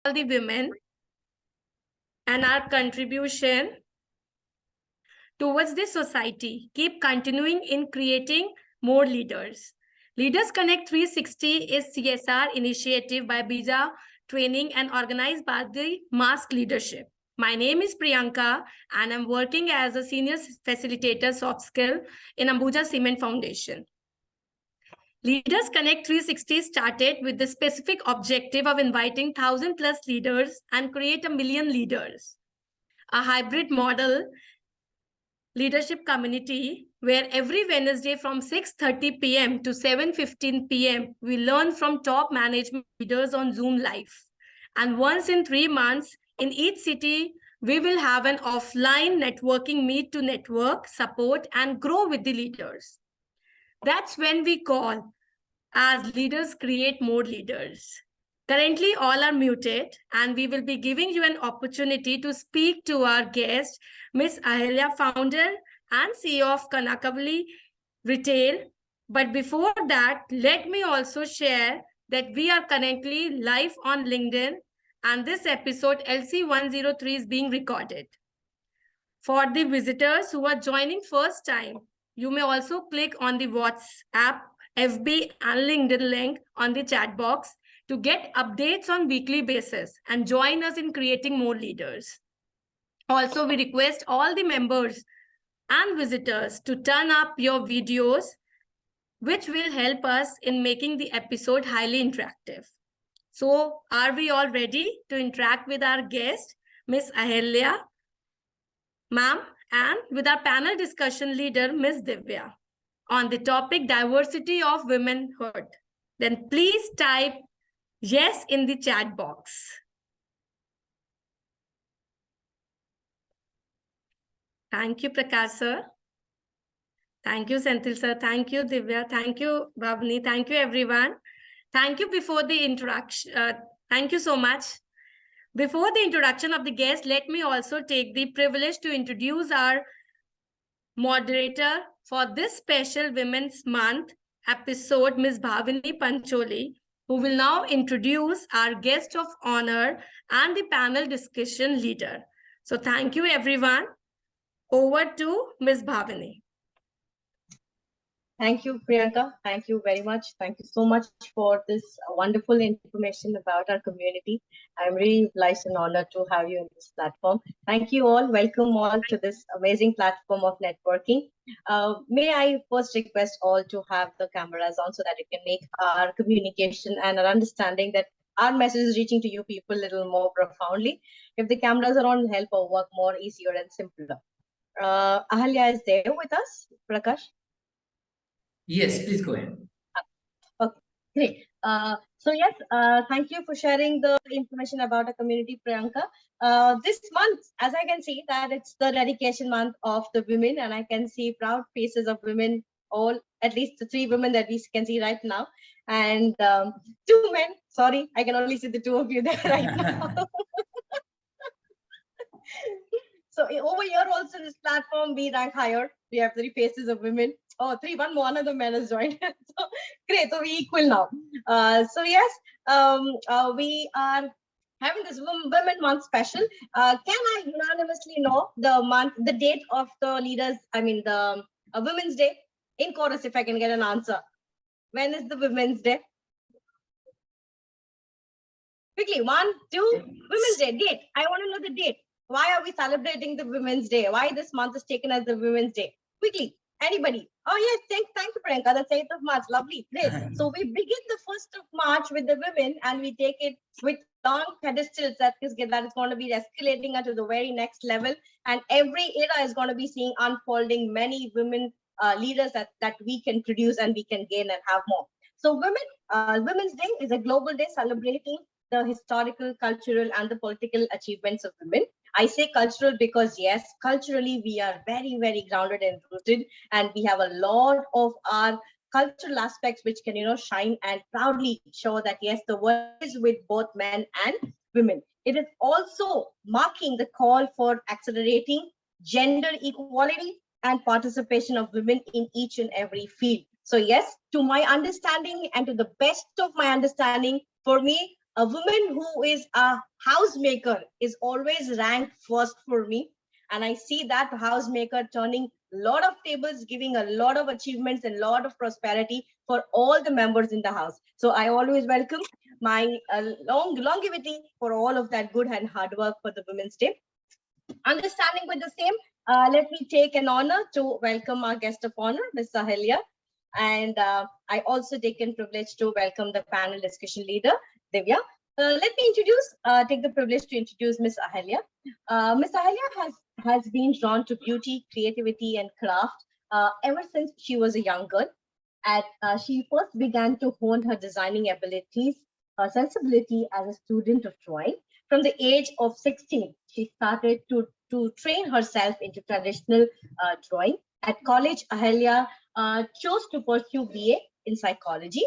all the women and our contribution towards the society. Keep continuing in creating more leaders. Leaders Connect 360 is CSR initiative by Bija Training and organized by the Mask Leadership. My name is Priyanka and I'm working as a senior facilitator soft skill in Ambuja Cement Foundation. Leaders Connect 360 started with the specific objective of inviting 1,000+ leaders and create 1 million leaders. A hybrid model leadership community where every Wednesday from 6:30 p.m. to 7:15 p.m. we learn from top management leaders on Zoom Live. And once in 3 months in each city, we will have an offline networking meet to network, support, and grow with the leaders. That's when we call as leaders create more leaders. Currently, all are muted, and we will be giving you an opportunity to speak to our guest, Ms. Ahalya, founder and CEO of Kanakavalli Retail. But before that, let me also share that we are currently live on LinkedIn, and this episode LC103 is being recorded. For the visitors who are joining first time, you may also click on the WhatsApp, FB, and LinkedIn link on the chat box to get updates on weekly basis and join us in creating more leaders. Also, we request all the members and visitors to turn up your videos, which will help us in making the episode highly interactive. So, are we all ready to interact with our guest, Ms. Ahalya, ma'am, and with our panel discussion leader, Ms. Divya, on the topic diversity of womanhood? Then please type yes in the chat box. Thank you, Prakash sir. Thank you, Senthil sir. Thank you, Divya. Thank you, Bhavani. Thank you, everyone. Thank you before the introduction. Thank you so much. Before the introduction of the guest, let me also take the privilege to introduce our moderator for this special Women's Month episode, Ms. Bhavani Pancholi, who will now introduce our guest of honor and the panel discussion leader. So thank you, everyone. Over to Ms. Bhavani. Thank you, Priyanka. Thank you very much. Thank you so much for this wonderful information about our community. I'm really obliged and honored to have you on this platform. Thank you all. Welcome all to this amazing platform of networking. May I first request all to have the cameras on so that you can make our communication and our understanding that our message is reaching to you people a little more profoundly. If the cameras are on, help our work more easier and simpler. Ahalya is there with us, Prakash? Yes, please go ahead. Okay, great. So yes, thank you for sharing the information about our community, Priyanka. This month, as I can see, that it's the dedication month of the women, and I can see proud faces of women, all at least the 3 women that we can see right now, and 2 men. Sorry, I can only see the 2 of you there right now. So over here also this platform, we rank higher. We have 3 faces of women. Oh, 3, one more, another man has joined. So great, so we equal now. So yes, we are having this Women Month special. Can I unanimously know the month, the date of the leaders, I mean the Women's Day? In chorus, if I can get an answer. When is the Women's Day? Quickly, 1, 2, Women's Day, date. I want to know the date. Why are we celebrating the Women's Day? Why this month is taken as the Women's Day? Quickly, anybody? Oh yes, thank you, Priyanka. That's 8th of March. Lovely, great. So we begin the 1st of March with the women, and we take it with long pedestals that is going to be escalating unto the very next level. And every era is going to be seeing unfolding many women leaders that we can produce and we can gain and have more. So Women's Day is a global day celebrating the historical, cultural, and the political achievements of women. I say cultural because yes, culturally we are very, very grounded and rooted, and we have a lot of our cultural aspects which can, shine and proudly show that yes, the world is with both men and women. It is also marking the call for accelerating gender equality and participation of women in each and every field. So yes, to my understanding and to the best of my understanding, for me, A woman who is a housemaker is always ranked first for me. And I see that housemaker turning a lot of tables, giving a lot of achievements and a lot of prosperity for all the members in the house. So I always welcome my longevity for all of that good and hard work for the Women's Day. Understanding with the same, let me take an honor to welcome our guest of honor, Ms. Ahalya. And I also take a privilege to welcome the panel discussion leader, Divya. Let me take the privilege to introduce Ms. Ahalya. Ms. Ahalya has been drawn to beauty, creativity, and craft ever since she was a young girl. She first began to hone her designing abilities, her sensibility as a student of drawing. From the age of 16, she started to train herself into traditional drawing. At college, Ahalya chose to pursue BA in psychology.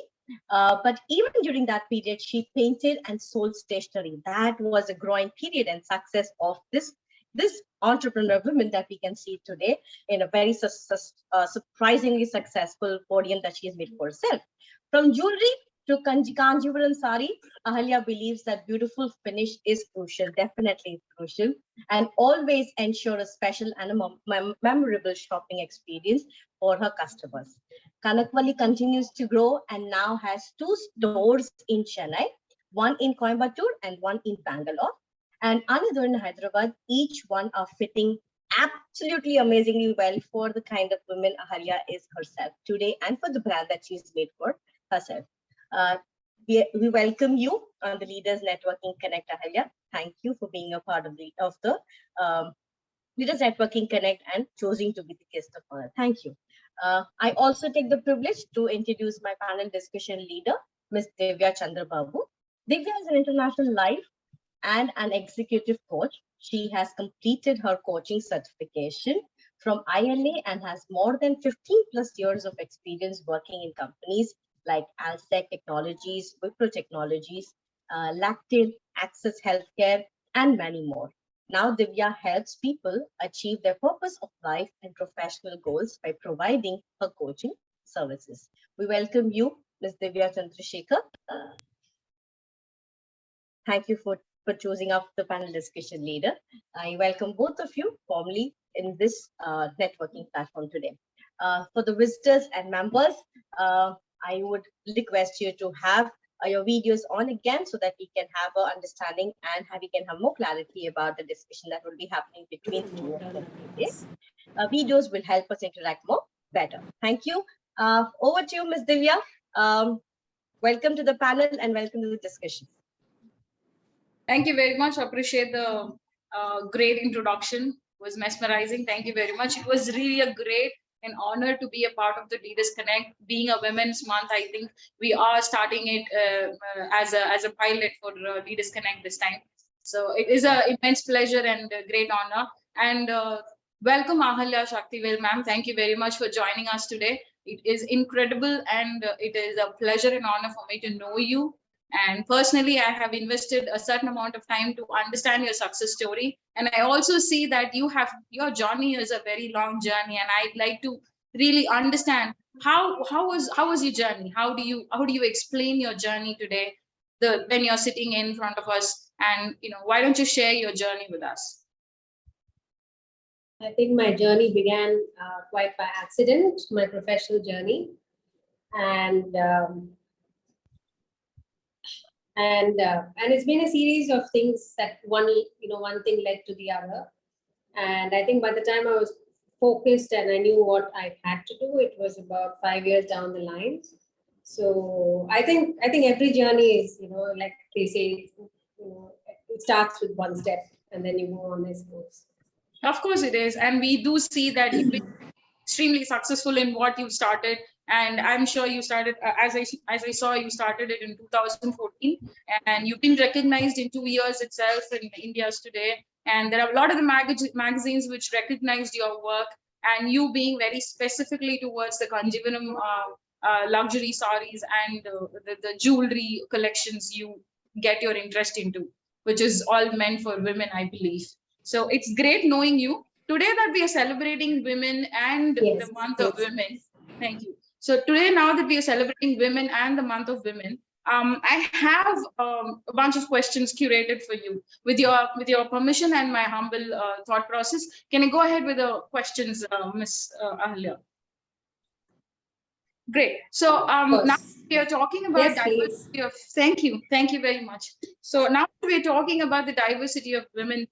But even during that period, she painted and sold stationery. That was a growing period and success of this entrepreneur woman that we can see today in a very surprisingly successful podium that she has made for herself. From jewelry to Kanjivaram sari, Ahalya believes that beautiful finish is crucial, definitely crucial, and always ensure a special and a memorable shopping experience for her customers. Kanakavalli continues to grow and now has 2 stores in Chennai, one in Coimbatore and one in Bangalore, and another in Hyderabad. Each one are fitting absolutely amazingly well for the kind of woman Ahalya is herself today and for the brand that she's made for herself. We welcome you on the Leaders Networking Connect, Ahalya. Thank you for being a part of the Leaders Networking Connect and choosing to be the guest of honor. Thank you. I also take the privilege to introduce my panel discussion leader, Ms. Divya Chandrababu. Divya is an international life and an executive coach. She has completed her coaching certification from ILA and has more than 15 plus years of experience working in companies like Alsec Technologies, Wipro Technologies, Lactail, Access Healthcare, and many more. Now, Divya helps people achieve their purpose of life and professional goals by providing her coaching services. We welcome you, Ms. Divya Chandrasekhar. Thank you for choosing up the panel discussion leader. I welcome both of you formally in this networking platform today. For the visitors and members, I would request you to have your videos on again so that we can have an understanding and we can have more clarity about the discussion that will be happening between the two of them today. Videos will help us interact more better. Thank you. Over to you, Ms. Divya. Welcome to the panel and welcome to the discussion. Thank you very much. Appreciate the great introduction. It was mesmerizing. Thank you very much. It was really a great an honor to be a part of the Leaders Connect. Being a Women's Month, I think we are starting it as a pilot for Leaders Connect this time. So it is an immense pleasure and a great honor. And welcome Ahalya Shaktivel ma'am. Thank you very much for joining us today. It is incredible and it is a pleasure and honor for me to know you. And personally, I have invested a certain amount of time to understand your success story. And I also see that your journey is a very long journey. And I'd like to really understand how was your journey? How do you explain your journey today? When you're sitting in front of us, and why don't you share your journey with us? I think my journey began quite by accident, my professional journey, and it's been a series of things that one thing led to the other. And I think by the time I was focused and I knew what I had to do, it was about 5 years down the line. So I think every journey is, like they say, it starts with one step and then you go on, I suppose. Of course it is. And we do see that you've been extremely successful in what you've started. And I'm sure you started, as I saw, you started it in 2014, and you've been recognized in 2 years itself in India's Today. And there are a lot of the magazines which recognized your work, and you being very specifically towards the Kanjivaram luxury sarees and the jewelry collections you get your interest into, which is all meant for women, I believe. So it's great knowing you. Today that we are celebrating women and Yes, the month of women. Thank you. So today, now that we are celebrating women and the month of women, I have a bunch of questions curated for you. With your permission and my humble thought process, can I go ahead with the questions, Ms. Ahalya? Great. So now we are talking about Yes, please. diversity of. Thank you very much. So now we are talking about the diversity of women.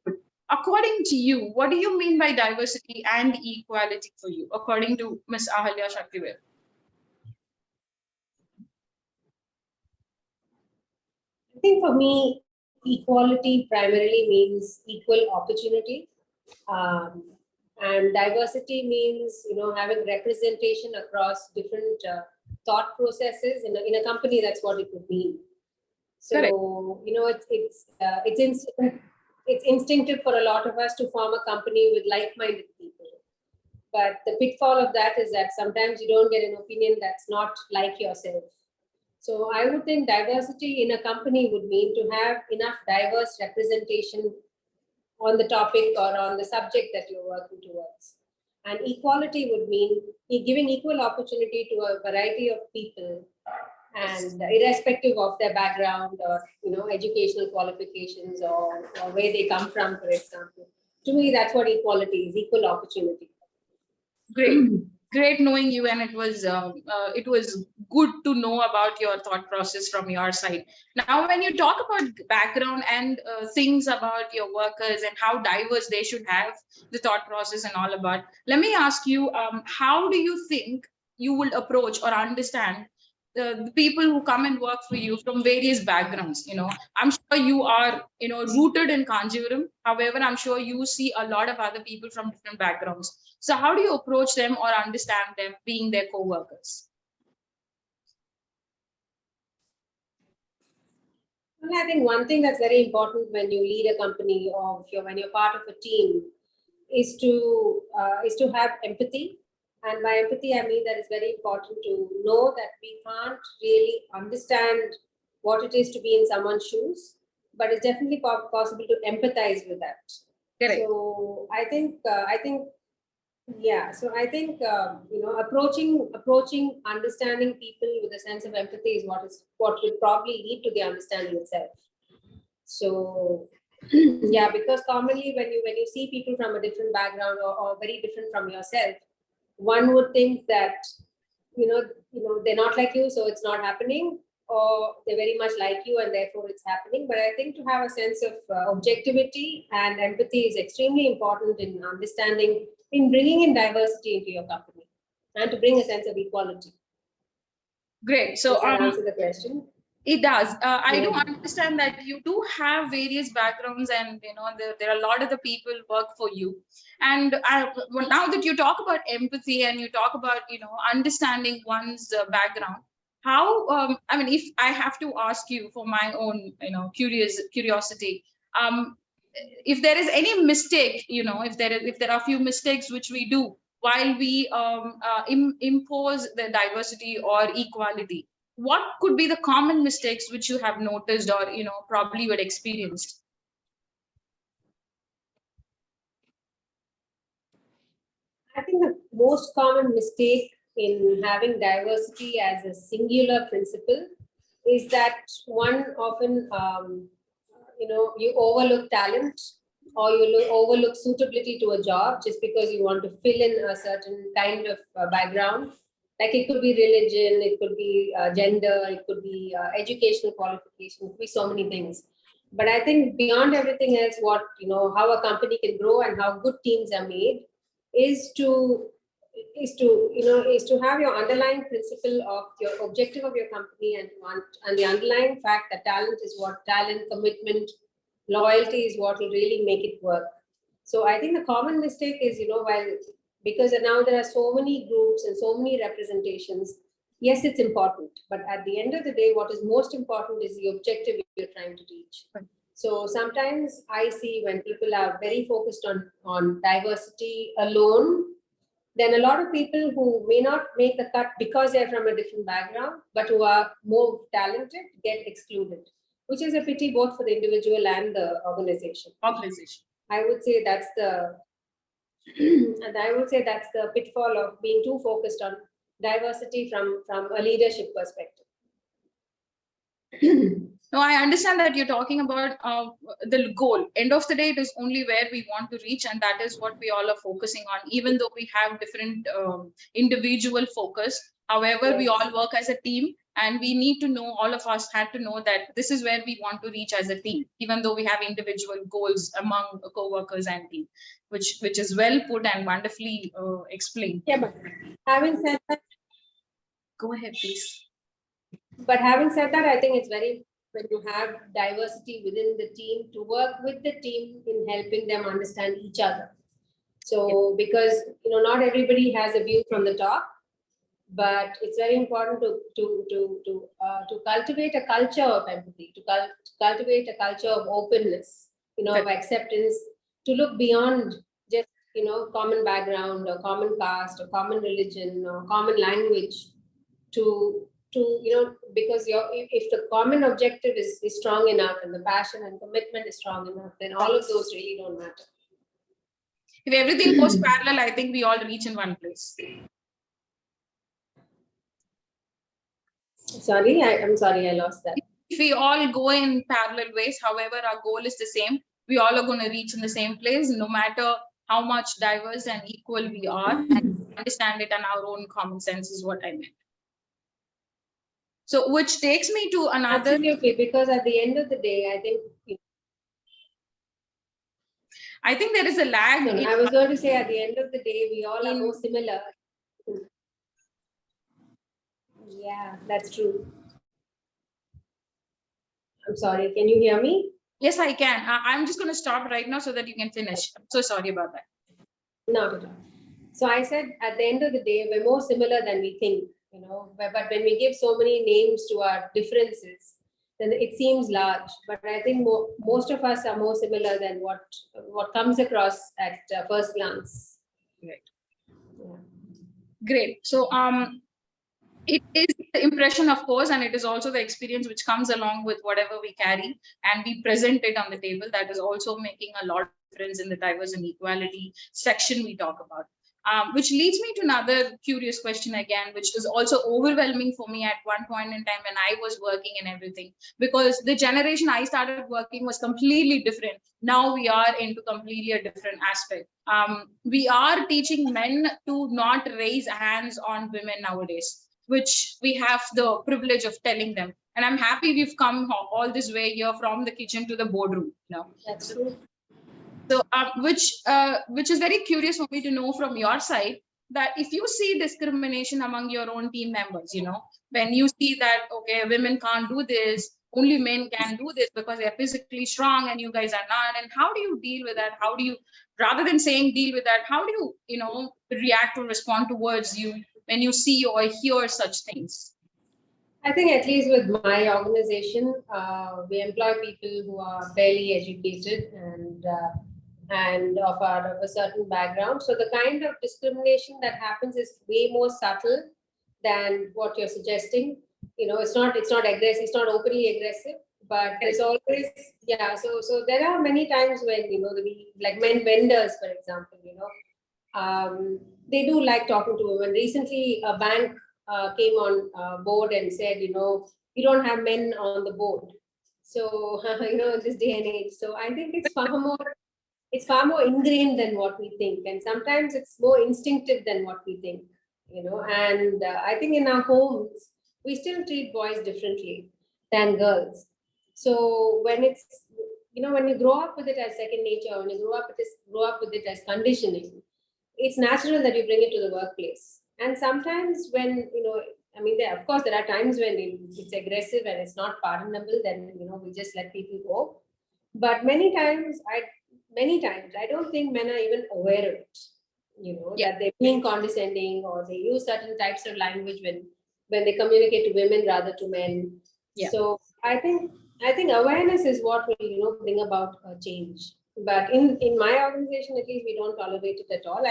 According to you, what do you mean by diversity and equality for you, according to Ms. Ahalya Shaktivel? I think for me, equality primarily means equal opportunity. And diversity means, having representation across different thought processes in a company. That's what it would mean. So, Correct. it's instinctive for a lot of us to form a company with like-minded people. But the pitfall of that is that sometimes you don't get an opinion that's not like yourself. So I would think diversity in a company would mean to have enough diverse representation on the topic or on the subject that you're working towards. And equality would mean giving equal opportunity to a variety of people, and irrespective of their background or educational qualifications or where they come from, for example. To me, that's what equality is: equal opportunity. Great knowing you, and it was good to know about your thought process from your side. Now, when you talk about background and things about your workers and how diverse they should have the thought process and all about, let me ask you, how do you think you will approach or understand the people who come and work for you from various backgrounds? I'm sure you are rooted in Kanjivaram. However, I'm sure you see a lot of other people from different backgrounds. So how do you approach them or understand them being their co-workers? Well, I think one thing that's very important when you lead a company or when you're part of a team is to have empathy. And by empathy, I mean that it's very important to know that we can't really understand what it is to be in someone's shoes, but it's definitely possible to empathize with that. Correct. So I think approaching understanding people with a sense of empathy is what will probably lead to the understanding itself. So yeah, because commonly when you see people from a different background or very different from yourself, one would think that they're not like you, so it's not happening, or they're very much like you and therefore it's happening. But I think to have a sense of objectivity and empathy is extremely important in understanding, in bringing in diversity into your company, and to bring a sense of equality. Great. So does that answer the question? It does. I do understand that you do have various backgrounds, and there are a lot of the people work for you. And now that you talk about empathy and you talk about understanding one's background, how I mean, if I have to ask you for my own curiosity, if there is any mistake, if there are a few mistakes which we do while we impose the diversity or equality, what could be the common mistakes which you have noticed or probably you had experienced? I think the most common mistake in having diversity as a singular principle is that one often you overlook talent, or you overlook suitability to a job just because you want to fill in a certain kind of background. Like it could be religion, it could be gender, it could be educational qualification, it could be so many things. But I think beyond everything else, how a company can grow and how good teams are made is to have your underlying principle of your objective of your company, and the underlying fact that talent, commitment, loyalty is what will really make it work. So I think the common mistake is, because now there are so many groups and so many representations, yes, it's important, but at the end of the day, what is most important is the objective you're trying to reach. So sometimes I see when people are very focused on diversity alone, then a lot of people who may not make the cut because they're from a different background, but who are more talented, get excluded, which is a pity both for the individual and the organization. I would say that's the pitfall of being too focused on diversity from a leadership perspective. No, I understand that you're talking about the goal. End of the day, it is only where we want to reach, and that is what we all are focusing on. Even though we have different individual focus, however, we all work as a team, and we need to know. All of us had to know that this is where we want to reach as a team. Even though we have individual goals among co-workers and team, which is well put and wonderfully explained. Yeah, but having said that, Go ahead, please. but having said that, I think it's very, when you have diversity within the team, to work with the team in helping them understand each other. So because not everybody has a view from the top, but it's very important to cultivate a culture of empathy, to cultivate a culture of openness, of acceptance, to look beyond just common background or common caste or common religion or common language, to because if the common objective is strong enough and the passion and commitment is strong enough, then all of those really don't matter. If everything goes parallel, I think we all reach in one place. Sorry, I'm sorry, I lost that. If we all go in parallel ways, however, our goal is the same, we all are going to reach in the same place, no matter how much diverse and equal we are, and understand it, and our own common sense is what I meant. So, which takes me to another. Absolutely, because at the end of the day, I think there is a lag. I was going to say, at the end of the day, we all are more similar. Yeah, that's true. I'm sorry, can you hear me? Yes, I can. I'm just going to stop right now so that you can finish. I'm so sorry about that. Not at all. So I said, at the end of the day, we're more similar than we think, but when we give so many names to our differences, then it seems large. But I think most of us are more similar than what comes across at first glance. Right. Yeah. Great. So, it is the impression, of course, and it is also the experience which comes along with whatever we carry, and we present it on the table. That is also making a lot of difference in the diversity and equality section we talk about. Which leads me to another curious question again, which is also overwhelming for me at one point in time when I was working and everything, because the generation I started working was completely different. Now we are into completely a different aspect. We are teaching men to not raise hands on women nowadays, which we have the privilege of telling them. And I'm happy we've come all this way here from the kitchen to the boardroom. That's true. So, which is very curious for me to know from your side, that if you see discrimination among your own team members, when you see that, okay, women can't do this, only men can do this because they're physically strong and you guys are not. And how do you deal with that? How do you, rather than saying deal with that, how do you, react or respond towards you when you see or hear such things? I think at least with my organization, we employ people who are fairly educated and of a certain background. So the kind of discrimination that happens is way more subtle than what you're suggesting. It's not aggressive, it's not openly aggressive, but it's always, yeah. So there are many times when, like men vendors, for example, they do like talking to women. Recently, a bank came on board and said, you don't have men on the board. So, in this day and age. So I think it's far more ingrained than what we think. And sometimes it's more instinctive than what we think, and I think in our homes, we still treat boys differently than girls. So when it's, when you grow up with it as second nature, when you grow up with it as conditioning, it's natural that you bring it to the workplace. And sometimes when, of course, there are times when it's aggressive and it's not pardonable, then, we just let people go. But many times, I don't think men are even aware of it, that they're being condescending, or they use certain types of language when they communicate to women rather to men. Yeah. So I think awareness is what will, bring about a change. But in my organization, at least, we don't tolerate it at all.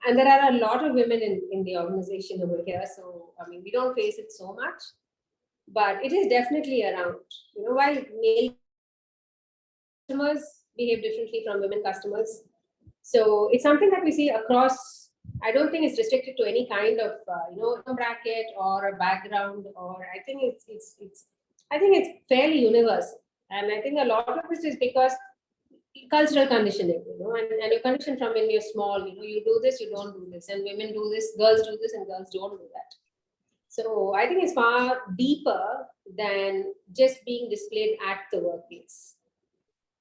And there are a lot of women in the organization over here. So, we don't face it so much, but it is definitely around. While male customers behave differently from women customers. So it's something that we see across. I don't think it's restricted to any kind of, bracket or a background, or I think it's I think it's fairly universal. And I think a lot of it is because cultural conditioning, and you're conditioned from when you're small, you do this, you don't do this, and women do this, girls do this, and girls don't do that. So I think it's far deeper than just being displayed at the workplace.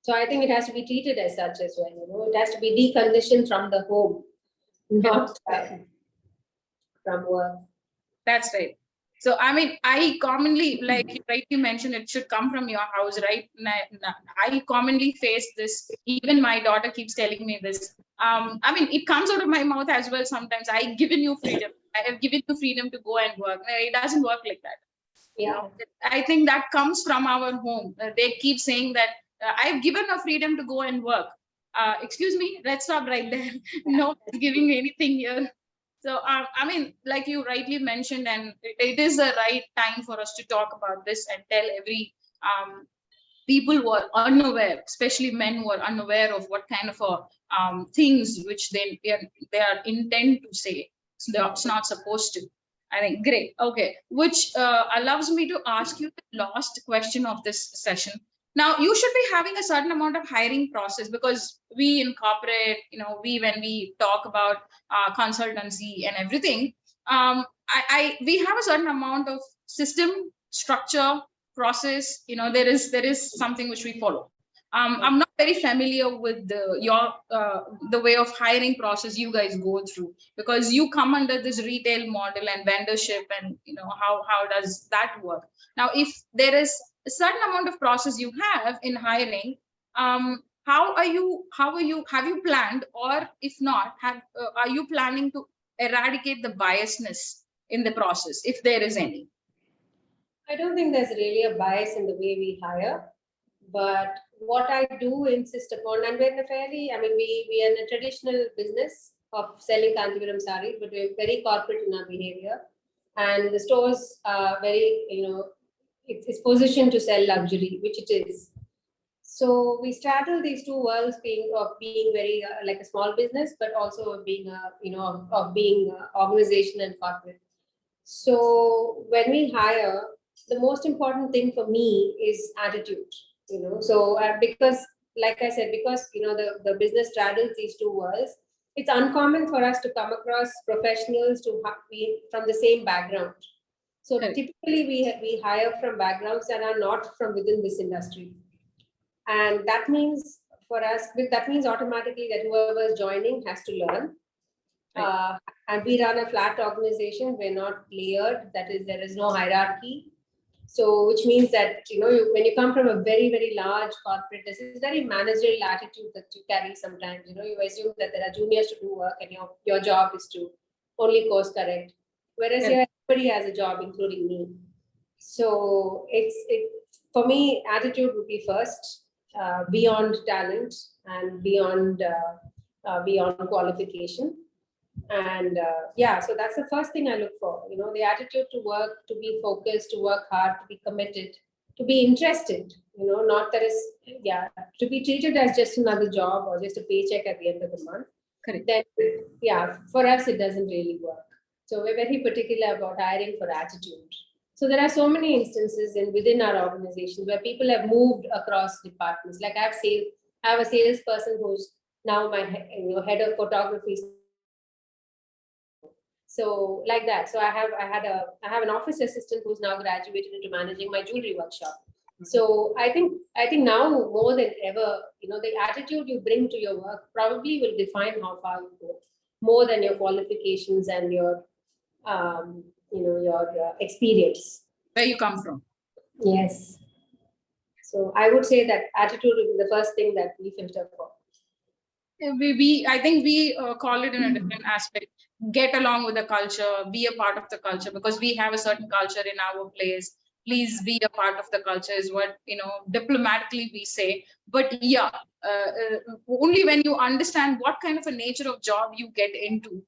So I think it has to be treated as such as well. It has to be deconditioned from the home, not from work. That's right. So, I mean, I commonly, like you rightly mentioned, it should come from your house, right? I commonly face this. Even my daughter keeps telling me this. I mean, it comes out of my mouth as well sometimes. I've given you freedom. I have given you freedom to go and work. It doesn't work like that. Yeah. I think that comes from our home. They keep saying that I've given her freedom to go and work. Excuse me, let's stop right there. No one's giving me anything here. So, I mean, like you rightly mentioned, and it is the right time for us to talk about this and tell every people who are unaware, especially men who are unaware of what kind of things which they are intent to say. So that's not supposed to. I think great. Okay, which allows me to ask you the last question of this session. Now, you should be having a certain amount of hiring process, because we in corporate, when we talk about consultancy and everything, we have a certain amount of system, structure, process. There is something which we follow. I'm not very familiar with the way of hiring process you guys go through, because you come under this retail model and vendorship, and how does that work? Now, if there is a certain amount of process you have in hiring, have you planned, or if not, are you planning to eradicate the biasness in the process, if there is any? I don't think there's really a bias in the way we hire, but what I do insist upon, and we're we are in a traditional business of selling Kanakavalli sarees, but we're very corporate in our behavior, and the stores are very, it's positioned to sell luxury, which it is. So we straddle these two worlds, being very like a small business, but also of being organization and corporate. So when we hire, the most important thing for me is attitude. So because, like I said, because the business straddles these two worlds, it's uncommon for us to come across professionals to be from the same background. So typically we hire from backgrounds that are not from within this industry. And that means for us, that means automatically that whoever is joining has to learn. And we run a flat organization. We're not layered. That is, there is no hierarchy. So, which means that, when you come from a very, very large corporate, this is very managerial attitude that you carry sometimes. You assume that there are juniors to do work, and your job is to only course correct. Whereas here, everybody has a job, including me. So for me, attitude would be first, beyond talent and beyond qualification. And so that's the first thing I look for. The attitude to work, to be focused, to work hard, to be committed, to be interested. Not that is to be treated as just another job or just a paycheck at the end of the month. Correct. Then for us it doesn't really work. So we're very particular about hiring for attitude. So there are so many instances within our organization where people have moved across departments. Like I have a salesperson who's now my head of photography. So like that. So I have an office assistant who's now graduated into managing my jewelry workshop. So I think now more than ever, the attitude you bring to your work probably will define how far you go, more than your qualifications and your experience. Where you come from. Yes. So I would say that attitude is the first thing that we filter for. I think we call it in a different aspect. Get along with the culture, be a part of the culture, because we have a certain culture in our place. Please be a part of the culture is what, diplomatically we say. But only when you understand what kind of a nature of job you get into,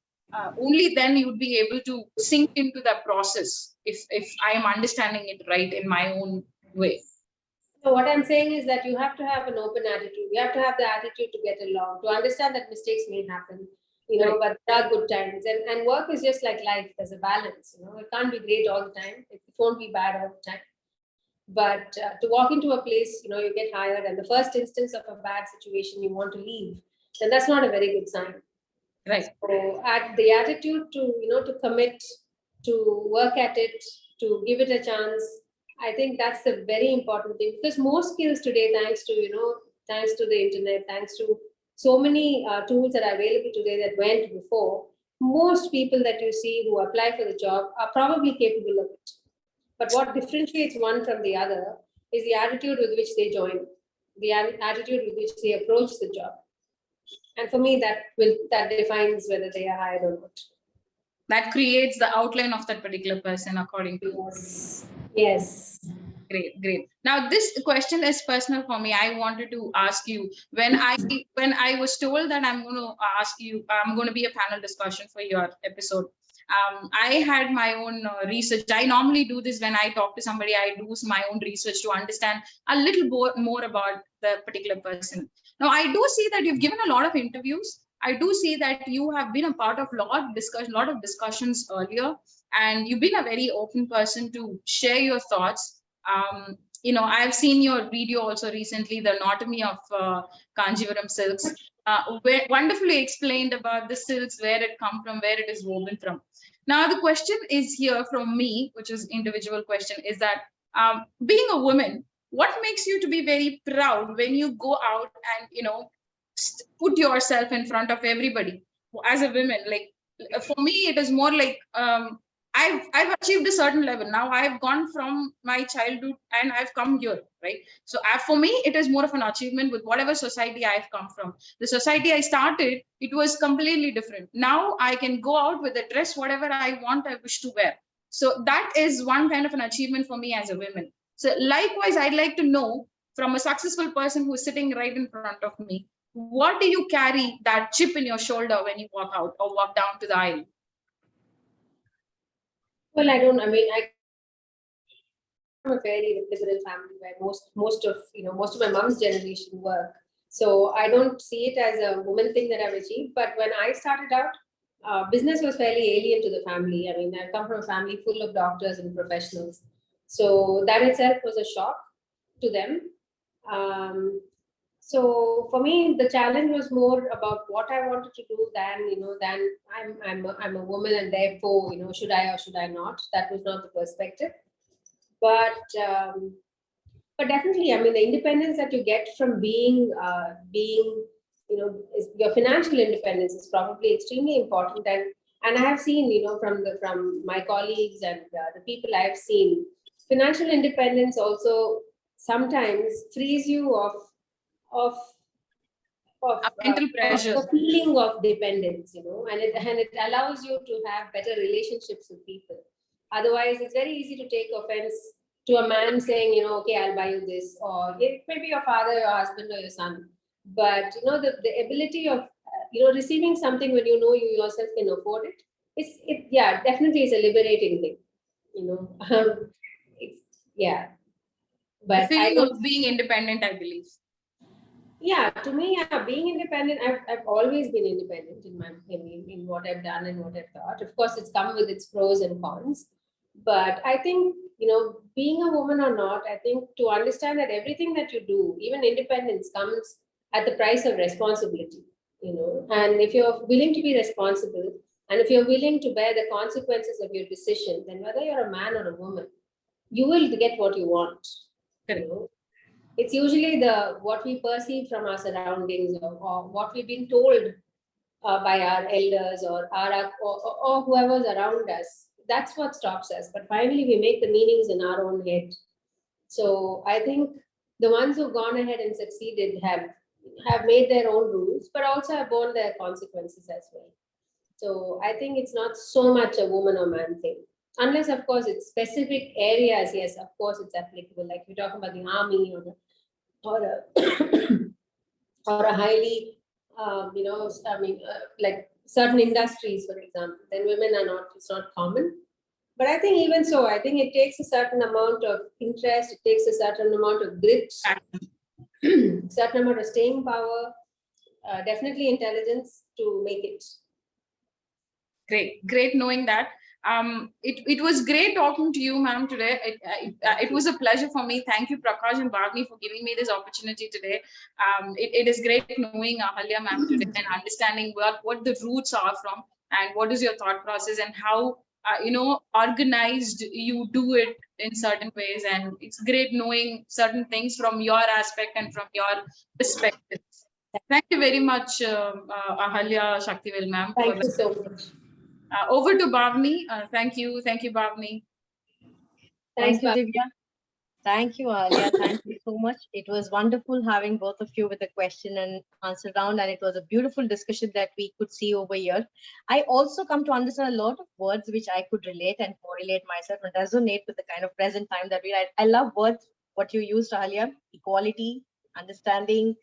only then you would be able to sink into that process, if I am understanding it right in my own way. So what I'm saying is that you have to have an open attitude. You have to have the attitude to get along, to understand that mistakes may happen, but there are good times. And work is just like life. There's a balance, it can't be great all the time. It won't be bad all the time. But to walk into a place, you get hired, and the first instance of a bad situation, you want to leave, then that's not a very good sign. Right. So at the attitude to, to commit, to work at it, to give it a chance, I think that's the very important thing, because most skills today, thanks to, thanks to the internet, thanks to so many tools that are available today that weren't before, most people that you see who apply for the job are probably capable of it. But what differentiates one from the other is the attitude with which they join, the attitude with which they approach the job. And for me, that defines whether they are hired or not. That creates the outline of that particular person according to. Yes. Yes. Great. Now this question is personal for me. I wanted to ask you, when I was told that I'm going to be a panel discussion for your episode. I had my own research. I normally do this when I talk to somebody. I do my own research to understand a little more about the particular person. Now I do see that you've given a lot of interviews. I do see that you have been a part of a lot of discussions earlier, and you've been a very open person to share your thoughts. I've seen your video also recently, the anatomy of Kanjivaram silks, wonderfully explained about the silks, where it come from, where it is woven from. Now, the question is here from me, which is individual question, is that being a woman, what makes you to be very proud when you go out and, put yourself in front of everybody as a woman? Like, for me, it is more like, I've achieved a certain level. Now I've gone from my childhood and I've come here, right? So for me, it is more of an achievement with whatever society I've come from. The society I started, it was completely different. Now I can go out with a dress, whatever I want, I wish to wear. So that is one kind of an achievement for me as a woman. So likewise, I'd like to know from a successful person who's sitting right in front of me, what do you carry that chip in your shoulder when you walk out or walk down to the aisle? Well, I from a very liberal family where most of my mom's generation work. So I don't see it as a woman thing that I've achieved. But when I started out, business was fairly alien to the family. I mean, I come from a family full of doctors and professionals. So that itself was a shock to them. So for me, the challenge was more about what I wanted to do than I'm a woman and therefore, should I or should I not? That was not the perspective. But definitely, I mean, the independence that you get from being your financial independence is probably extremely important. And I have seen, from my colleagues and the people I've seen, financial independence also sometimes frees you of mental pressure, the feeling of dependence, and it allows you to have better relationships with people. Otherwise, it's very easy to take offense to a man saying, okay, I'll buy you this, or it may be your father, your husband, or your son. But the ability of receiving something when you yourself can afford it, definitely is a liberating thing. But the feeling of being independent, I believe. Yeah, to me, being independent, I've always been independent in my opinion, in what I've done and what I've thought. Of course, it's come with its pros and cons. But I think, being a woman or not, I think to understand that everything that you do, even independence, comes at the price of responsibility, and if you're willing to be responsible and if you're willing to bear the consequences of your decision, then whether you're a man or a woman, you will get what you want. It's usually what we perceive from our surroundings or what we've been told by our elders or whoever's around us. That's what stops us. But finally, we make the meanings in our own head. So I think the ones who've gone ahead and succeeded have made their own rules, but also have borne their consequences as well. So I think it's not so much a woman or man thing. Unless, of course, it's specific areas. Yes, of course, it's applicable. Like we talk about the army or a highly, like certain industries, for example, then women are not. It's not common. But I think even so, I think it takes a certain amount of interest. It takes a certain amount of grit, certain amount of staying power, definitely intelligence to make it. Great knowing that. It was great talking to you, ma'am, today. It was a pleasure for me. Thank you, Prakash and Bhavni, for giving me this opportunity today. It is great knowing Ahalya, ma'am, today and understanding what the roots are from and what is your thought process and how organized you do it in certain ways. And it's great knowing certain things from your aspect and from your perspective. Thank you very much, Ahalya Shaktivel, ma'am. Thank you so much. Over to Bhavni. Thank you, Bhavni. Thanks, Thank you, Bhavni. Divya. Thank you, Ahalya. Thank you so much. It was wonderful having both of you with the question and answer round, and it was a beautiful discussion that we could see over here. I also come to understand a lot of words which I could relate and correlate myself and resonate with the kind of present time that we are. I love words, what you used, Ahalya: equality, understanding,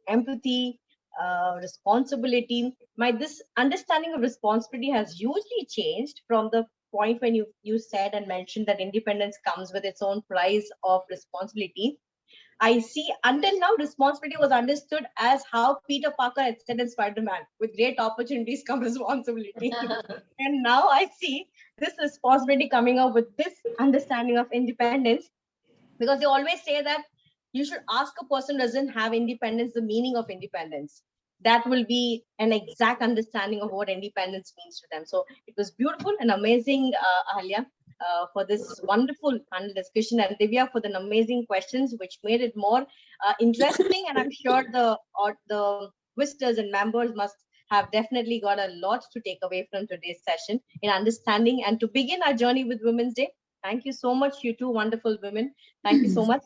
empathy, responsibility. This understanding of responsibility has hugely changed from the point when you said and mentioned that independence comes with its own price of responsibility. I see until now responsibility was understood as how Peter Parker had said in Spider-Man, with great opportunities come responsibility. And now I see this responsibility coming up with this understanding of independence, because they always say that you should ask a person who doesn't have independence the meaning of independence. That will be an exact understanding of what independence means to them. So it was beautiful and amazing, Ahalya, for this wonderful panel discussion, and Divya for the amazing questions, which made it more interesting. And I'm sure the visitors and members must have definitely got a lot to take away from today's session in understanding and to begin our journey with Women's Day. Thank you so much, you two wonderful women. Thank you so much.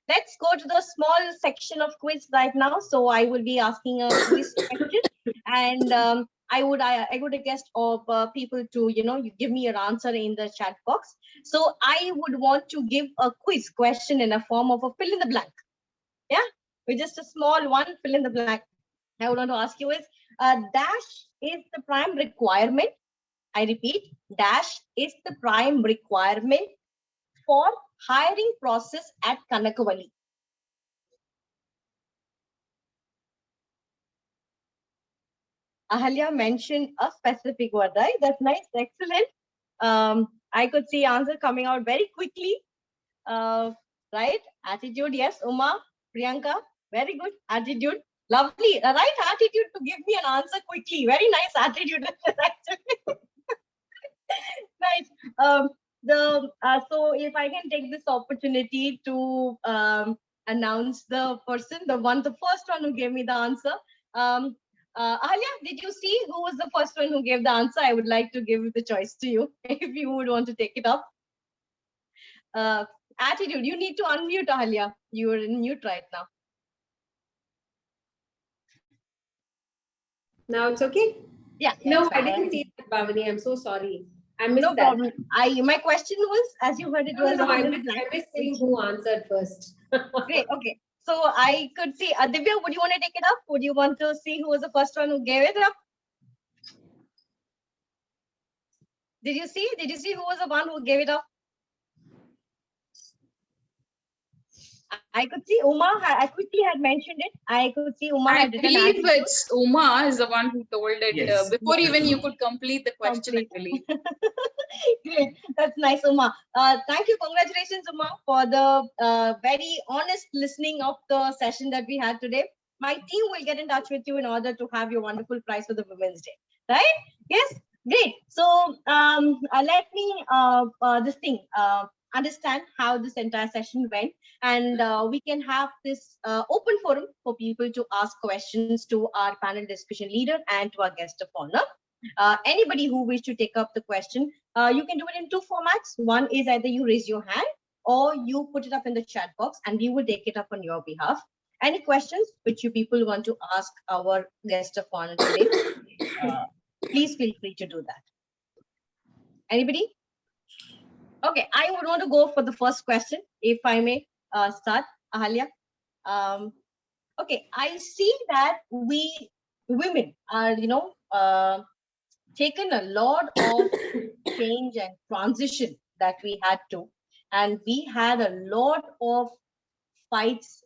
Let's go to the small section of quiz right now. So I will be asking a quiz question, and I would request of people to you give me your answer in the chat box. So I would want to give a quiz question in a form of a fill in the blank. Yeah, with just a small one, fill in the blank. I would want to ask you is dash is the prime requirement. I repeat, dash is the prime requirement for hiring process at Kanakavalli. Ahalya mentioned a specific word, right? That's nice, excellent. I could see answer coming out very quickly. Right? Attitude, yes. Uma, Priyanka, very good. Attitude, lovely. The right attitude to give me an answer quickly. Very nice attitude. Nice. So if I can take this opportunity to announce the person, the first one who gave me the answer. Ahalya, did you see who was the first one who gave the answer? I would like to give the choice to you if you would want to take it up. Attitude, you need to unmute, Ahalya. You are in mute right now. Now it's okay? Yeah. No, I didn't see that, Bhavani. I'm so sorry. I missed No that. problem. My question was, as you heard, it was No, I fill in the missed blank. seeing who answered first. Great. Okay. So I could see Divya. Would you want to take it up? Would you want to see who was the first one who gave it up? Did you see? Did you see who was the one who gave it up? I could see Uma. I quickly had mentioned it. I could see Uma I had written believe attitude. it's Uma is the one who told it Yes. before even you could complete the question, I believe. Great. That's nice, Uma. Thank you. Congratulations, Uma, for the very honest listening of the session that we had today. My team will get in touch with you in order to have your wonderful prize for the Women's Day. Right? Yes? Great. So let me understand how this entire session went, and we can have this open forum for people to ask questions to our panel discussion leader and to our guest of honor. Anybody who wish to take up the question, you can do it in two formats. One is either you raise your hand or you put it up in the chat box and we will take it up on your behalf. Any questions which you people want to ask our guest of honor today, please feel free to do that. Anybody? Okay, I would want to go for the first question, if I may start, Ahalya. Okay, I see that we women are, taken a lot of change and transition that we had to, and we had a lot of fights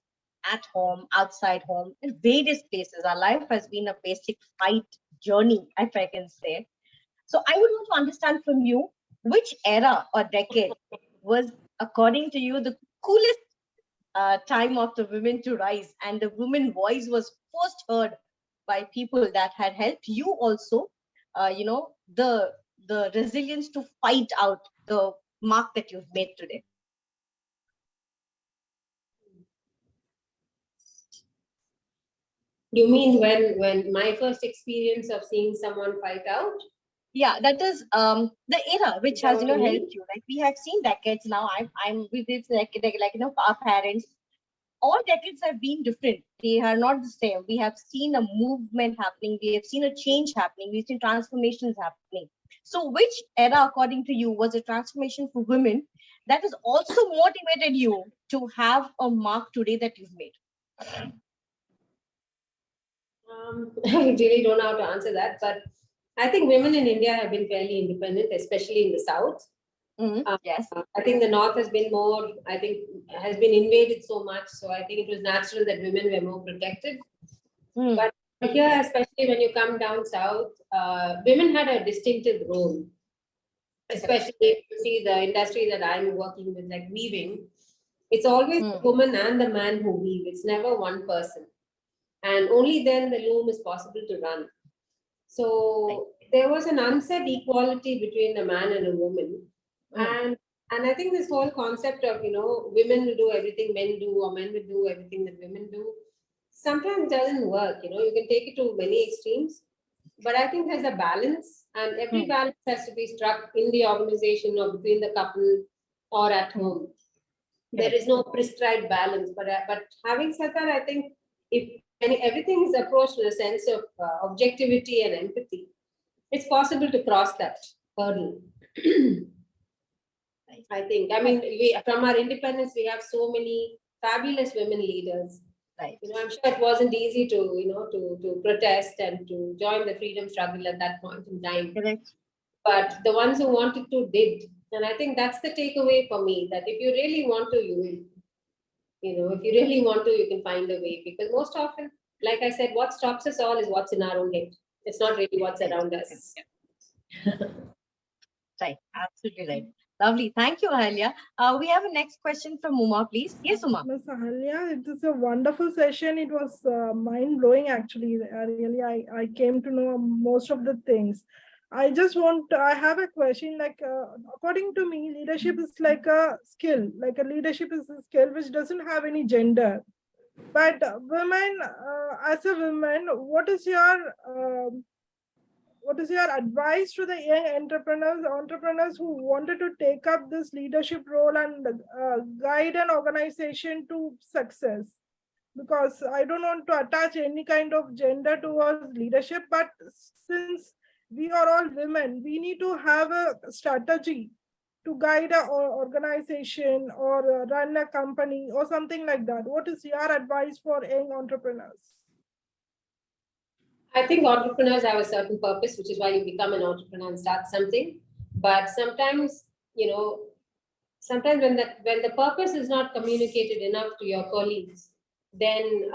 at home, outside home, in various places. Our life has been a basic fight journey, if I can say. So I would want to understand from you, which era or decade was, according to you, the coolest time of the women to rise, and the women voice was first heard by people that had helped you also, the resilience to fight out the mark that you've made today. You mean when my first experience of seeing someone fight out? Yeah, that is the era which Is that has what you mean? helped you. Like we have seen decades now. It's like our parents. All decades have been different. They are not the same. We have seen a movement happening. We have seen a change happening. We've seen transformations happening. So which era, according to you, was a transformation for women that has also motivated you to have a mark today that you've made? I really don't know how to answer that, but I think women in India have been fairly independent, especially in the South. Yes. I think the North has been more, has been invaded so much. So I think it was natural that women were more protected. But here, especially when you come down South, women had a distinctive role. Especially if you see the industry that I'm working with, like weaving, it's always the woman and the man who weave. It's never one person. And only then the loom is possible to run. So there was an unsaid equality between a man and a woman. And I think this whole concept of, women will do everything men do, or men will do everything that women do, sometimes doesn't work. You can take it to many extremes. But I think there's a balance, and every balance has to be struck in the organization or between the couple or at home. There is no prescribed balance. But having said that, I think if everything is approached with a sense of objectivity and empathy, it's possible to cross that hurdle. I think. From our independence, we have so many fabulous women leaders. Right. I'm sure it wasn't easy to, to protest and to join the freedom struggle at that point in time. Correct. But the ones who wanted to did. And I think that's the takeaway for me, that if you really want to, you will. If you really want to, you can find a way. Because most often, like I said, what stops us all is what's in our own head. It's not really what's around us. Right. Absolutely right. Lovely. Thank you, Ahalya. We have a next question from Uma, please. Yes, Uma. Ms. Ahalya, it is a wonderful session. It was mind-blowing, actually. Really, I came to know most of the things. I have a question, according to me, leadership is like a skill. Leadership is a skill which doesn't have any gender. But women, as a woman, what is your advice to the young entrepreneurs who wanted to take up this leadership role and guide an organization to success? Because I don't want to attach any kind of gender towards leadership, but since we are all women, we need to have a strategy to guide an organization or run a company or something like that. What is your advice for young entrepreneurs? I think entrepreneurs have a certain purpose, which is why you become an entrepreneur and start something. But sometimes, sometimes when the purpose is not communicated enough to your colleagues, then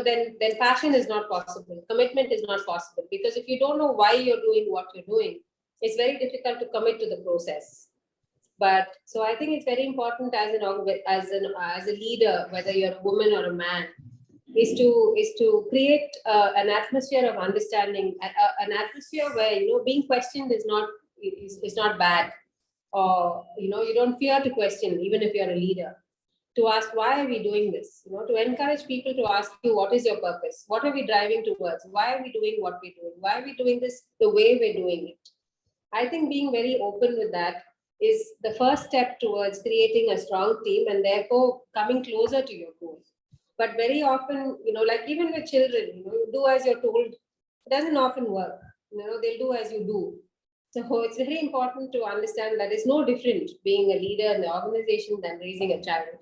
then passion is not possible. Commitment is not possible, because if you don't know why you're doing what you're doing, it's very difficult to commit to the process. But so I think it's very important as a leader, whether you're a woman or a man, is to create an atmosphere of understanding, an atmosphere where being questioned is not bad, or you don't fear to question, even if you're a leader, to ask why are we doing this, to encourage people to ask you what is your purpose, what are we driving towards, why are we doing what we're doing, why are we doing this the way we're doing it. I think being very open with that is the first step towards creating a strong team and therefore coming closer to your goal. But very often, like even with children, you do as you're told, it doesn't often work. They'll do as you do. So it's very important to understand that it's no different being a leader in the organization than raising a child.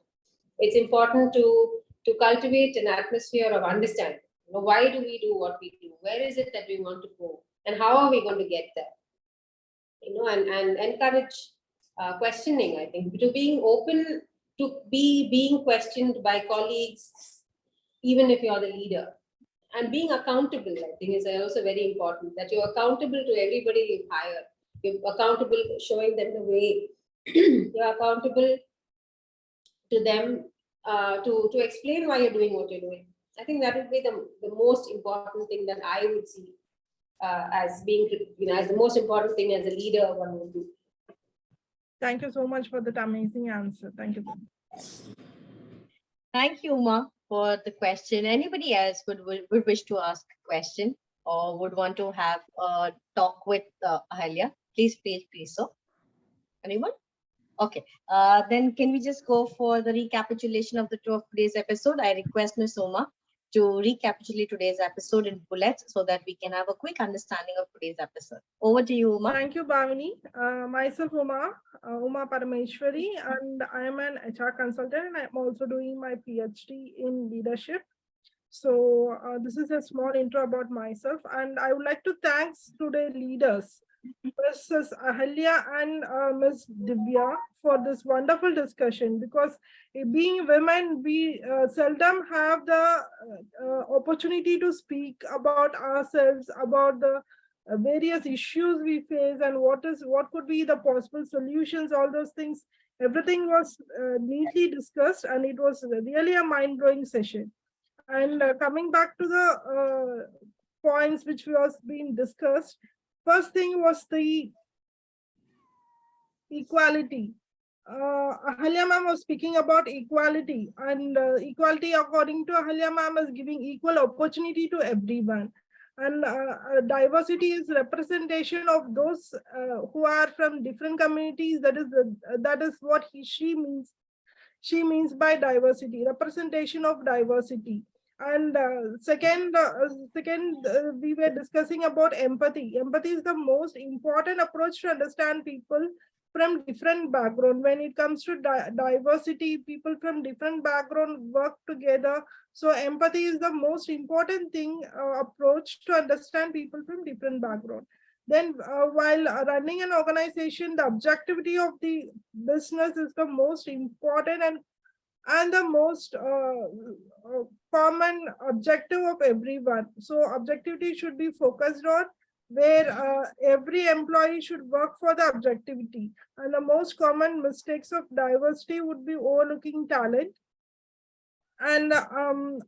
It's important to cultivate an atmosphere of understanding. Why do we do what we do? Where is it that we want to go? And how are we going to get there? And encourage questioning, I think, to being open to being questioned by colleagues, even if you're the leader. and being accountable, I think, is also very important, that you're accountable to everybody you hire. You're accountable, showing them the way. You're accountable to them, to explain why you're doing what you're doing. I think that would be the most important thing that I would see as being, as the most important thing as a leader one would do. Thank you so much for that amazing answer. Thank you. Thank you, Uma, for the question. Anybody else would wish to ask a question or would want to have a talk with Ahalya? Please feel free. So, anyone? Okay. Then can we just go for the recapitulation of today's episode? I request Ms. Uma to recapitulate today's episode in bullets so that we can have a quick understanding of today's episode. Over to you, Uma. Thank you, Bhavani. Myself, Uma Parameshwari, and I am an HR consultant, and I'm also doing my PhD in leadership. So this is a small intro about myself, and I would like to thank today's leaders, Mrs. Ahalya and Ms. Divya, for this wonderful discussion, because being women, we seldom have the opportunity to speak about ourselves, about the various issues we face, and what could be the possible solutions, all those things. Everything was neatly discussed, and it was really a mind-blowing session. And coming back to the points which was being discussed, first thing was the equality. Ahalya ma'am was speaking about equality, and equality, according to Ahalya ma'am, is giving equal opportunity to everyone. And diversity is representation of those who are from different communities. That is what she means. She means by diversity, representation of diversity. And second, we were discussing about empathy. Empathy is the most important approach to understand people from different background. When it comes to diversity, people from different background work together. So empathy is the most important thing, approach to understand people from different background. Then while running an organization, the objectivity of the business is the most important and the most common objective of everyone. So objectivity should be focused on, where every employee should work for the objectivity. And the most common mistakes of diversity would be overlooking talent and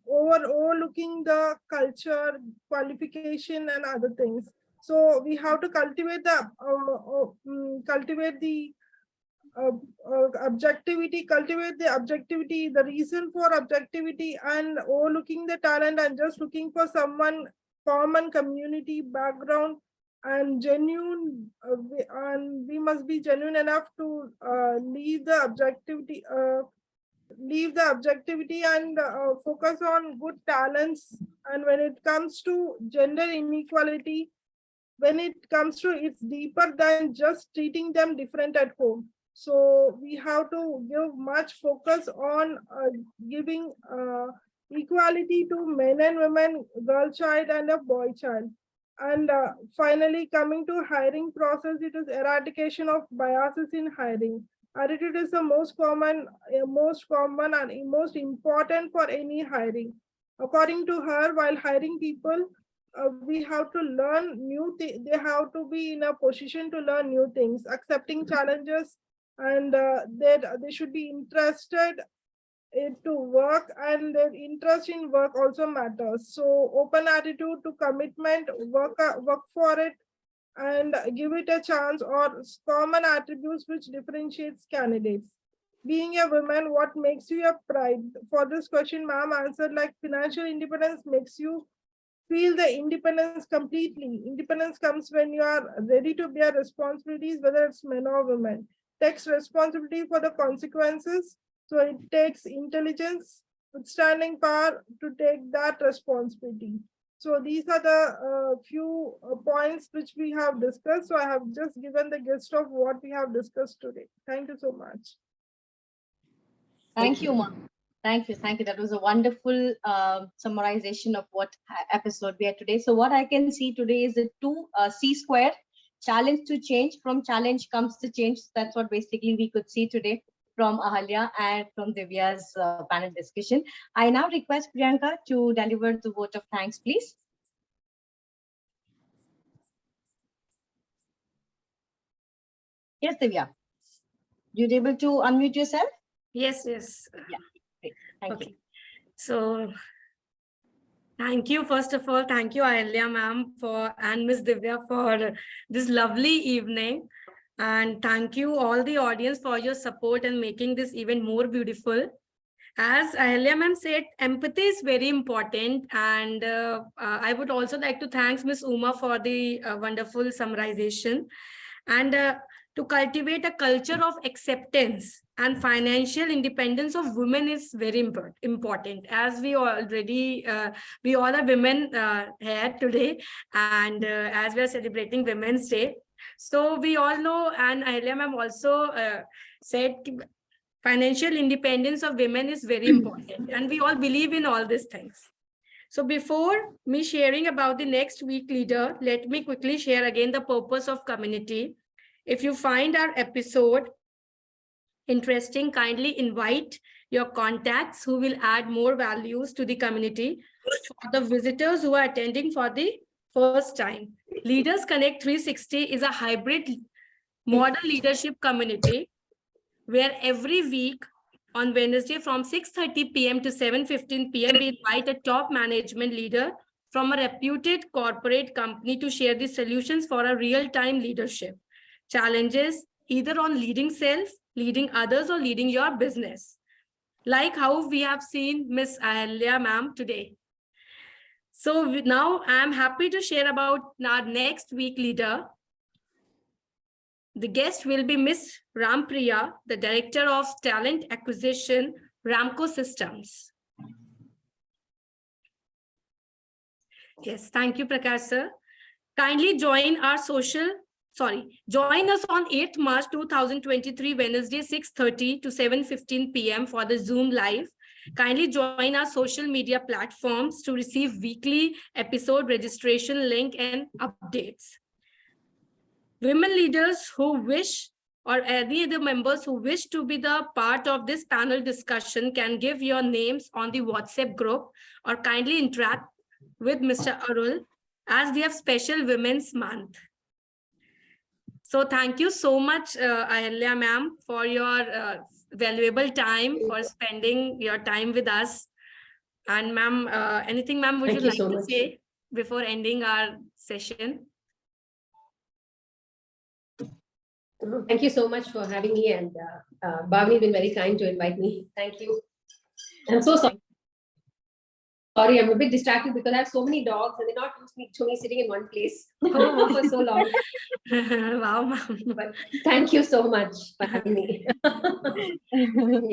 overlooking the culture, qualification, and other things. So we have to cultivate the objectivity, the reason for objectivity, and overlooking the talent and just looking for someone common community background and genuine, and we must be genuine enough to leave the objectivity and focus on good talents. And when it comes to gender inequality, it's deeper than just treating them different at home. So we have to give much focus on giving equality to men and women, girl child and a boy child. And finally, coming to hiring process, it is eradication of biases in hiring. Attitude is the most common and most important for any hiring. According to her, while hiring people, we have to learn new things. They have to be in a position to learn new things, accepting challenges, and they should be interested to work, and their interest in work also matters. So open attitude to commitment, work for it, and give it a chance, or common attributes which differentiates candidates. Being a woman, what makes you a pride? For this question, ma'am answered like financial independence makes you feel the independence completely. Independence comes when you are ready to bear responsibilities, whether it's men or women. Takes responsibility for the consequences. So it takes intelligence, withstanding power to take that responsibility. So these are the few points which we have discussed. So I have just given the gist of what we have discussed today. Thank you so much. Thank you, Ma. Thank you. That was a wonderful summarization of what episode we had today. So what I can see today is the 2C square, challenge to change. From challenge comes the change. That's what basically we could see today. from Ahalya and from Divya's panel discussion. I now request Priyanka to deliver the vote of thanks, please. Yes, Divya. You're able to unmute yourself? Yes, yes. Great. Thank you. Okay. So thank you, first of all, thank you, Ahalya ma'am and Miss Divya for this lovely evening. And thank you all the audience for your support and making this even more beautiful. As Ahalya ma'am said, empathy is very important. And I would also like to thank Miss Uma for the wonderful summarization. And to cultivate a culture of acceptance and financial independence of women is very important. As we already, we all are women here today, and as we are celebrating Women's Day. So we all know, and Ahalya ma'am also said, financial independence of women is very important, and we all believe in all these things. So before me sharing about the next week leader, let me quickly share again the purpose of community. If you find our episode interesting, kindly invite your contacts who will add more values to the community. For the visitors who are attending for the first time, Leaders Connect 360 is a hybrid model leadership community where every week on Wednesday from 6:30 p.m. to 7:15 p.m. we invite a top management leader from a reputed corporate company to share the solutions for a real-time leadership challenges, either on leading self, leading others, or leading your business. Like how we have seen Miss Ahalya ma'am today. So now I'm happy to share about our next week leader. The guest will be Miss Rampriya, the Director of Talent Acquisition, Ramco Systems. Yes, thank you, Prakash sir. Kindly join us on 8th March 2023, Wednesday, 6:30 to 7:15 p.m. for the Zoom live. Kindly join our social media platforms to receive weekly episode registration link and updates. Women leaders who wish, or any other members who wish to be the part of this panel discussion can give your names on the WhatsApp group or kindly interact with Mr. Arul as we have special Women's Month. So thank you so much, Ahalya ma'am, for your valuable time, for spending your time with us. And ma'am, anything ma'am would you like to say before ending our session? Thank you so much for having me, and Bhavani has been very kind to invite me. Thank you. I'm so sorry. Sorry, I'm a bit distracted because I have so many dogs and they're not used to me sitting in one place for so long. Wow, ma'am. But thank you so much for having me.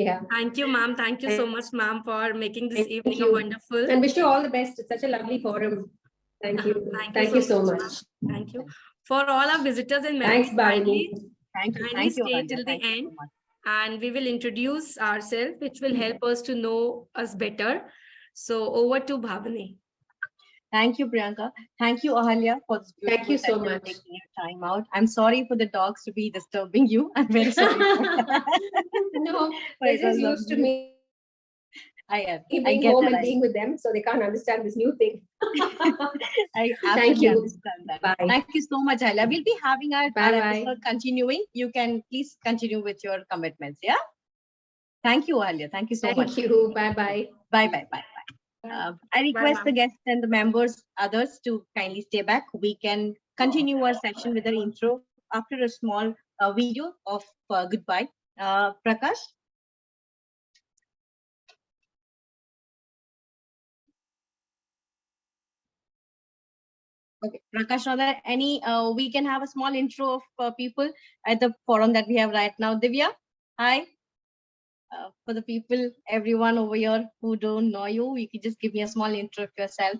Yeah. Thank you, ma'am. Thank you so much, ma'am, for making this Thank evening you. wonderful. And wish you all the best. It's such a lovely forum. Thank you. Thank you so much. Thank you. For all our visitors and members, Thanks, Bhavani. kindly stay till the end, and we will introduce ourselves, which will help us to know us better. So over to Bhavani. Thank you, Priyanka. Thank you, Ahalya, for this beautiful Thank you so session and much. taking your time out. I'm sorry for the dogs to be disturbing you. I'm very sorry. No, But they're it was just used to lovely. me I being get home that. and being with them, so they can't understand this new thing. I Thank absolutely you. understand that. Bye. Thank you so much, Ahalya. We'll be having our Bye-bye. episode continuing. You can please continue with your commitments. Yeah. Thank you, Ahalya. Thank you so much. Thank you. Bye-bye. Bye. I request the ma'am. guests and the members, others, to kindly stay back. We can continue our session with an intro after a small video of goodbye. Prakash? Okay, Prakash, are there any, we can have a small intro of people at the forum that we have right now. Divya, hi. For the people, everyone over here who don't know you, you can just give me a small intro of yourself.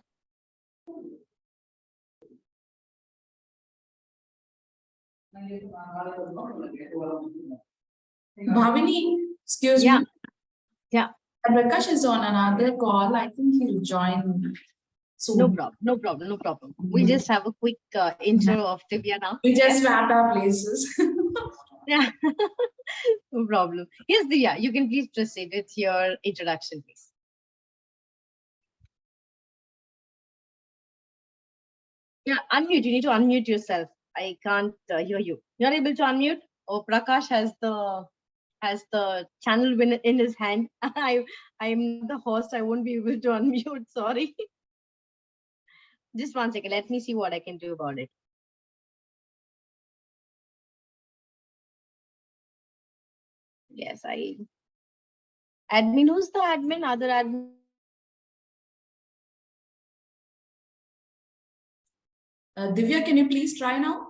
Bhavini, excuse me. Yeah. Prakash is on another call. I think he'll join soon. No problem. We just have a quick intro of Divya now. We just wrapped our places. Yeah, no problem. Yes, Divya, you can please proceed with your introduction, please. Yeah, unmute. You need to unmute yourself. I can't hear you. You're able to unmute? Oh, Prakash has the channel win in his hand. I'm the host. I won't be able to unmute. Sorry. Just 1 second. Let me see what I can do about it. Yes, admin. Who's the admin? Other admin? Divya, can you please try now?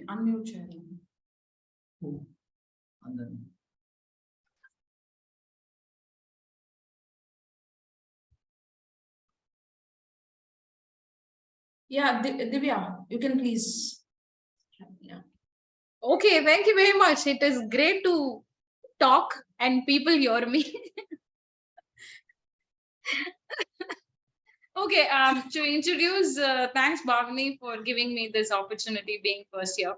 Unmute sharing. Who? And then- Yeah, Divya, you can please. Yeah. Okay, thank you very much. It is great to talk and people hear me. Okay, to introduce, thanks Bhavani for giving me this opportunity being first year.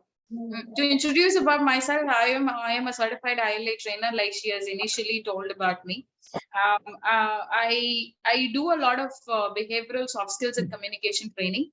To introduce about myself, I am a certified ILA trainer, like she has initially told about me. I do a lot of behavioral soft skills and communication training.